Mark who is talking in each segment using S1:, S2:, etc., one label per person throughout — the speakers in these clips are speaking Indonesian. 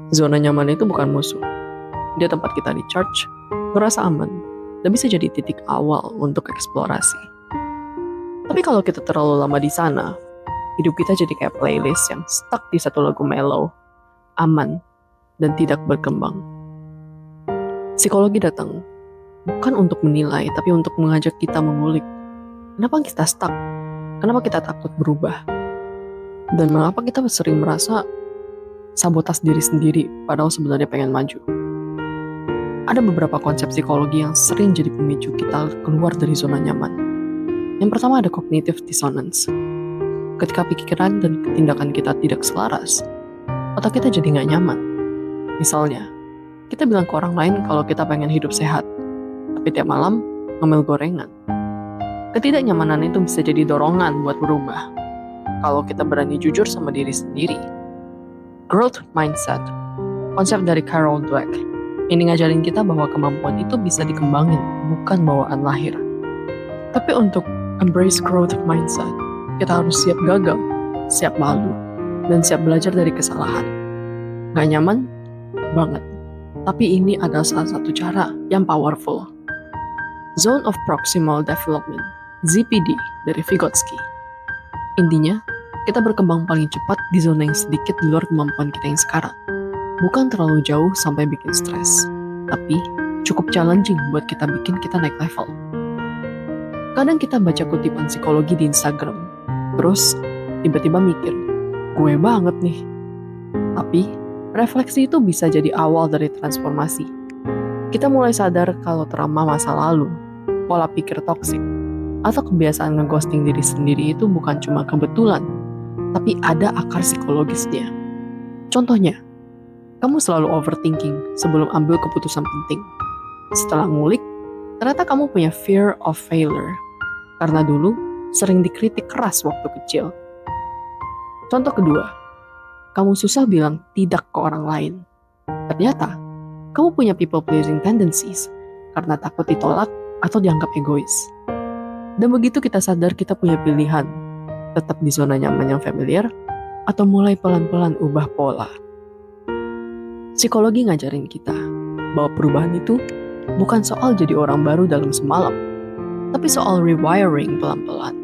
S1: Zona nyaman itu bukan musuh. Dia tempat kita di-charge, ngerasa aman, dan bisa jadi titik awal untuk eksplorasi. Tapi kalau kita terlalu lama di sana, hidup kita jadi kayak playlist yang stuck di satu lagu mellow, aman, dan tidak berkembang. Psikologi datang bukan untuk menilai, tapi untuk mengajak kita mengulik. Kenapa kita stuck? Kenapa kita takut berubah? Dan mengapa kita sering merasa sabotas diri sendiri padahal sebenarnya pengen maju? Ada beberapa konsep psikologi yang sering jadi pemicu kita keluar dari zona nyaman. Yang pertama ada cognitive dissonance. Ketika pikiran dan tindakan kita tidak selaras, otak kita jadi nggak nyaman. Misalnya, kita bilang ke orang lain kalau kita pengen hidup sehat, tapi tiap malam ngemil gorengan. Ketidaknyamanan itu bisa jadi dorongan buat berubah. Kalau kita berani jujur sama diri sendiri. Growth mindset, konsep dari Carol Dweck. Ini ngajarin kita bahwa kemampuan itu bisa dikembangin, bukan bawaan lahir. Tapi untuk embrace growth mindset, kita harus siap gagal, siap malu, dan siap belajar dari kesalahan. Gak nyaman? Banget. Tapi ini adalah salah satu cara yang powerful. Zone of Proximal Development, ZPD, dari Vygotsky. Intinya, kita berkembang paling cepat di zona yang sedikit di luar kemampuan kita yang sekarang. Bukan terlalu jauh sampai bikin stres, tapi cukup challenging buat kita bikin kita naik level. Kadang kita baca kutipan psikologi di Instagram, terus tiba-tiba mikir, gue banget nih. Tapi, refleksi itu bisa jadi awal dari transformasi. Kita mulai sadar kalau trauma masa lalu, pola pikir toksik, atau kebiasaan ngeghosting diri sendiri itu bukan cuma kebetulan, tapi ada akar psikologisnya. Contohnya, kamu selalu overthinking sebelum ambil keputusan penting. Setelah ngulik, ternyata kamu punya fear of failure, karena dulu sering dikritik keras waktu kecil. Contoh kedua, kamu susah bilang tidak ke orang lain. Ternyata, kamu punya people pleasing tendencies, karena takut ditolak atau dianggap egois. Dan begitu kita sadar kita punya pilihan, tetap di zona nyaman yang familiar, atau mulai pelan-pelan ubah pola. Psikologi ngajarin kita bahwa perubahan itu bukan soal jadi orang baru dalam semalam, tapi soal rewiring pelan-pelan.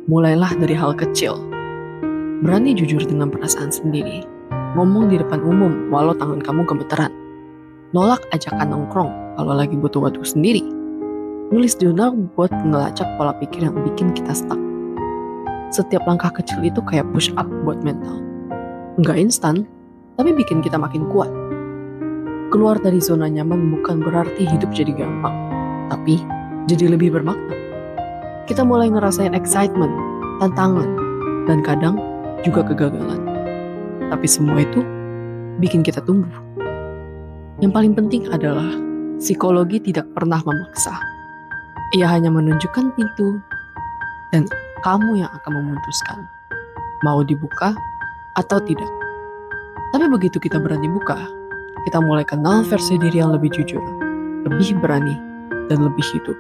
S1: Mulailah dari hal kecil. Berani jujur dengan perasaan sendiri. Ngomong di depan umum walau tangan kamu gemeteran. Nolak ajakan nongkrong kalau lagi butuh waktu sendiri. Nulis jurnal buat ngelacak pola pikir yang bikin kita stuck. Setiap langkah kecil itu kayak push up buat mental. Nggak instan, tapi bikin kita makin kuat. Keluar dari zona nyaman bukan berarti hidup jadi gampang, tapi jadi lebih bermakna. Kita mulai ngerasain excitement, tantangan, dan kadang juga kegagalan. Tapi semua itu bikin kita tumbuh. Yang paling penting adalah psikologi tidak pernah memaksa. Ia hanya menunjukkan pintu, dan kamu yang akan memutuskan mau dibuka atau tidak. Tapi begitu kita berani buka, kita mulai kenal versi diri yang lebih jujur, lebih berani, dan lebih hidup.